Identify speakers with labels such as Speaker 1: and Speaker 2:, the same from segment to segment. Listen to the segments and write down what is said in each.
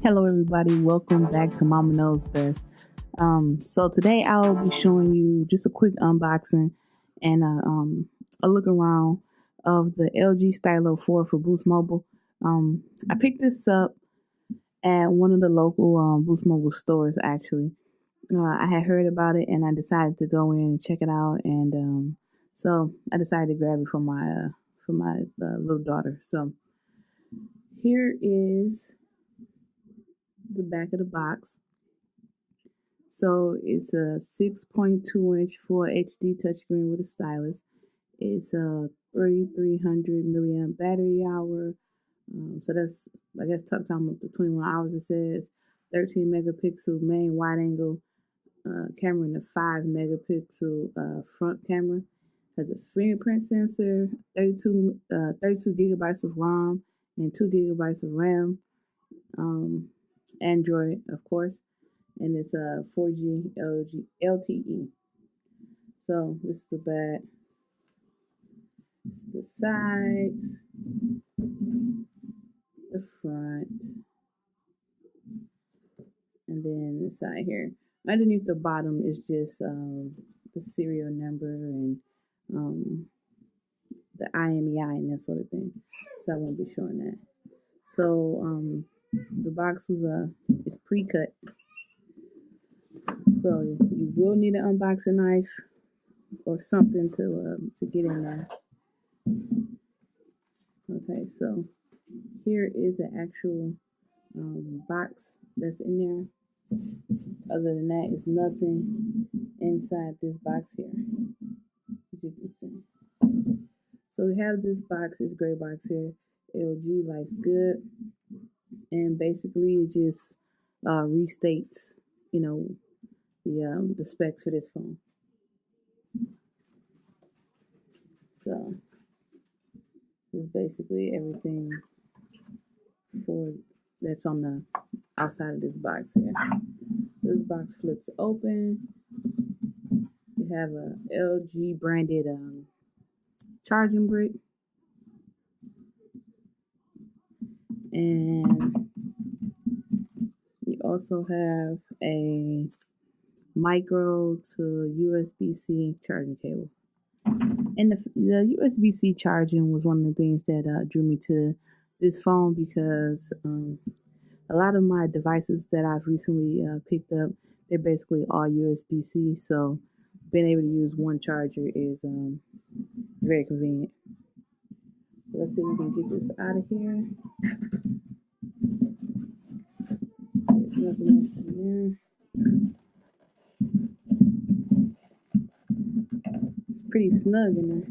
Speaker 1: Hello, everybody. Welcome back to Mama Knows Best. So today I'll be showing you just a quick unboxing and a look around of the LG Stylo 4 for Boost Mobile. I picked this up at one of the local Boost Mobile stores. Actually, I had heard about it and I decided to go in and check it out. And so I decided to grab it for my little daughter. So here is the back of the box. So it's a 6.2-inch Full HD touchscreen with a stylus. It's a 3,300 milliamp battery hour. So that's, I guess, talk time up to 21 hours. It says 13 megapixel main wide angle camera and a 5 megapixel front camera. Has a fingerprint sensor, 32 gigabytes of ROM, and 2 gigabytes of RAM. Android, of course, and it's a 4G LTE. So this is the back, this is the sides, the front, and then the side here. Underneath the bottom is just the serial number and the IMEI and that sort of thing. So I won't be showing that. So the box is pre-cut. So you will need an unboxing knife or something to get in there. Okay, so here is the actual box that's in there. Other than that, it's nothing inside this box here, as you can see. So we have this box, this gray box here, LG Life's Good, and basically it just restates, the specs for this phone. So it's basically everything for that's on the outside of this box here. This box flips open. You have a LG branded charging brick, and you also have a micro to USB-C charging cable. And the USB-C charging was one of the things that drew me to this phone because a lot of my devices that I've recently picked up, they're basically all USB-C. So being able to use one charger is very convenient. Let's see if we can get this out of here. There's nothing else in there. It's pretty snug in there.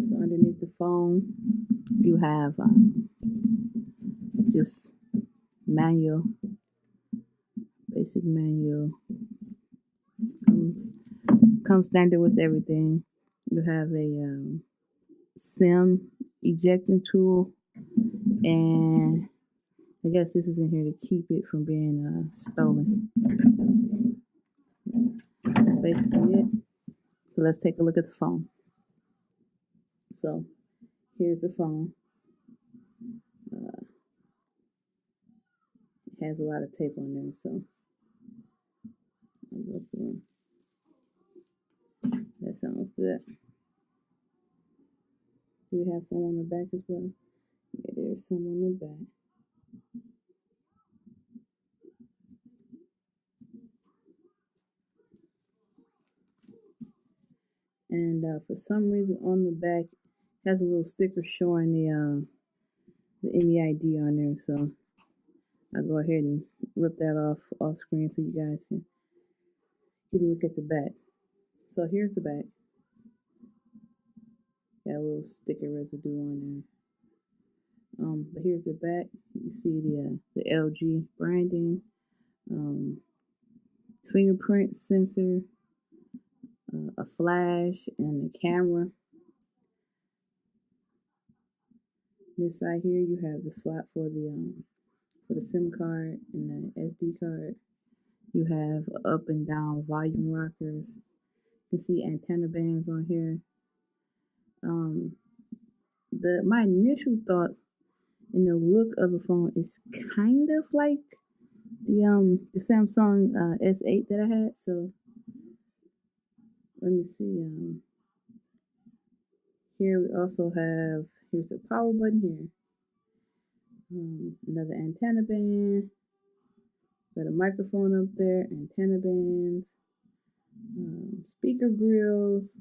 Speaker 1: So underneath the phone, you have just manual, basic manual. Comes standard with everything. You have a SIM ejecting tool, and I guess this is in here to keep it from being stolen. That's basically it. So let's take a look at the phone. So here's the phone. It has a lot of tape on there, so that sounds good. Do we have some on the back as well? Yeah, there's some on the back. And for some reason on the back it has a little sticker showing the MEID on there. So I'll go ahead and rip that off screen so you guys can get a look at the back. So here's the back. Got a little sticker residue on there. But here's the back. You see the LG branding, fingerprint sensor, a flash, and the camera. This side here, you have the slot for the SIM card and the SD card. You have up and down volume rockers, can see antenna bands on here. My initial thought in the look of the phone is kind of like the Samsung S8 that I had. So let me see. Here we also have, here's the power button here. Another antenna band. Got a microphone up there, antenna bands, speaker grills,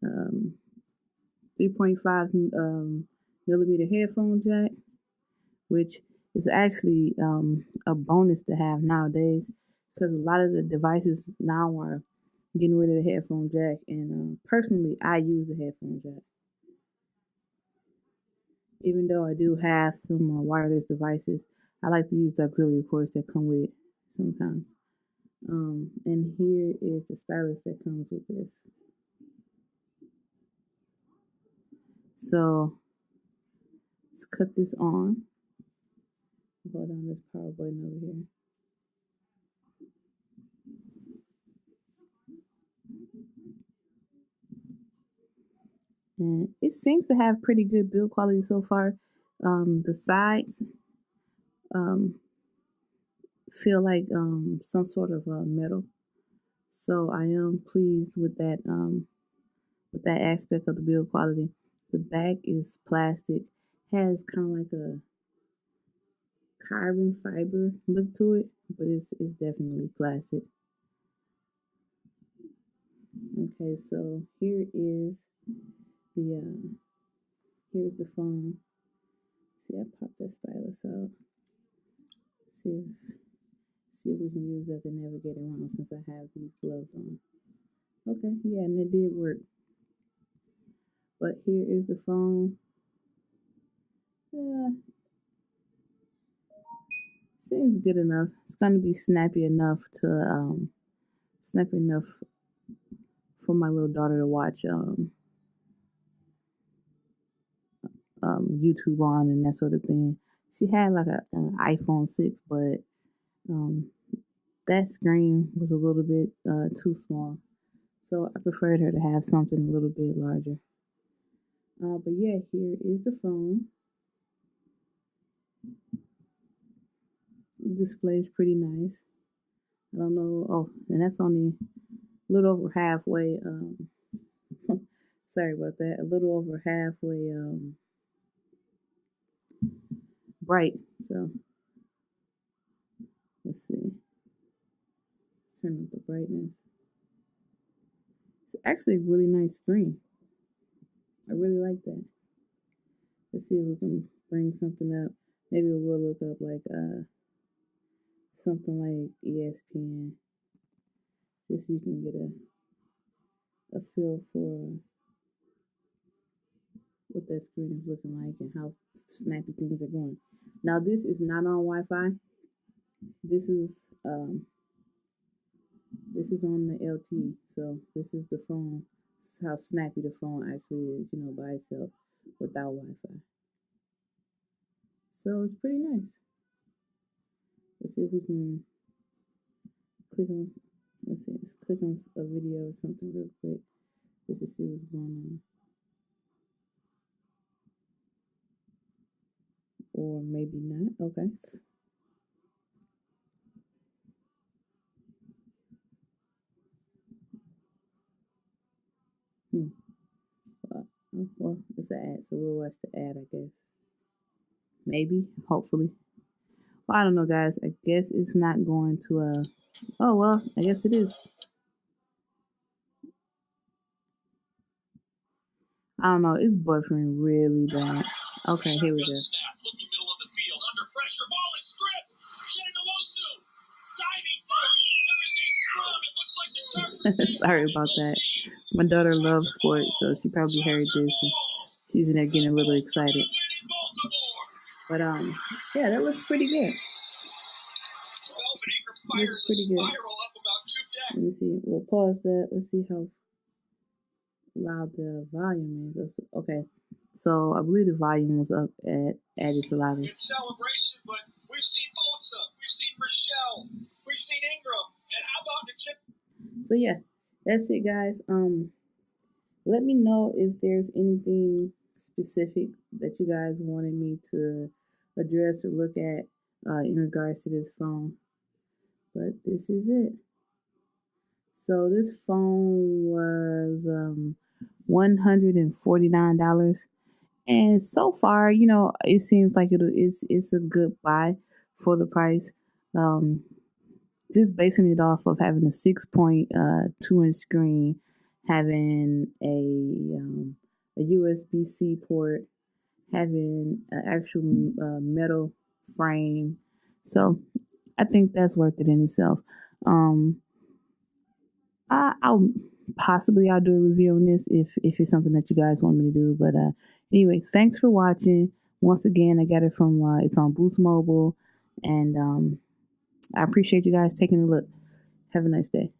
Speaker 1: 3.5 millimeter headphone jack, which is actually a bonus to have nowadays because a lot of the devices now are getting rid of the headphone jack. And personally, I use the headphone jack. Even though I do have some wireless devices, I like to use the auxiliary cords that come with it sometimes. And here is the stylus that comes with this. So let's cut this on. Hold on this power button over here. And it seems to have pretty good build quality so far. The sides feel like some sort of metal. So I am pleased with that aspect of the build quality. The back is plastic, has kind of like a carbon fiber look to it, but it's definitely plastic. Okay, so here's the phone. See, I popped that stylus out. See if we can use that to navigate around since I have these gloves on. Okay, yeah, and it did work. But here is the phone. Seems good enough. It's gonna be snappy enough for my little daughter to watch YouTube on and that sort of thing. She had like an iPhone 6, but that screen was a little bit too small. So I preferred her to have something a little bit larger. But yeah, here is the phone. The display is pretty nice. I don't know. Oh, and that's only a little over halfway. Sorry about that. A little over halfway bright. So let's see. Let's turn up the brightness. It's actually a really nice screen. I really like that. Let's see if we can bring something up. Maybe we'll look up like something like ESPN, just so you can get a feel for what that screen is looking like and how snappy things are going. Now this is not on Wi-Fi. This is on the LTE. So this is the phone. This is how snappy the phone actually is, by itself without Wi-Fi. So it's pretty nice. Let's see if we can click on. Let's click on a video or something real quick just to see what's going on. Or maybe not. Okay. Well, it's an ad, so we'll watch the ad, I guess. Maybe, hopefully. Well, I don't know, guys. I guess it's not going to, oh, well, I guess it is. I don't know. It's buffering really bad. Okay, here we go. Sorry about that. My daughter loves sports, so she probably heard this and she's in there getting a little excited. But yeah, that looks pretty good. Looks pretty good. Let me see. We'll pause that. Let's see how loud the volume is. Okay, so I believe the volume was up at its loudest. It's celebration, but we've seen Bosa, we've seen Rochelle, we've seen Ingram, and how about the chip? So yeah, that's it, guys. Let me know if there's anything specific that you guys wanted me to address or look at in regards to this phone. But this is it. So this phone was $149. And so far, it seems like it's a good buy for the price. Um, just basing it off of having a 6.2 inch screen, having a USB-C port, having an actual metal frame. So I think that's worth it in itself. I'll I'll do a review on this if it's something that you guys want me to do. But anyway, thanks for watching. Once again, I got it from it's on Boost Mobile, and I appreciate you guys taking a look. Have a nice day.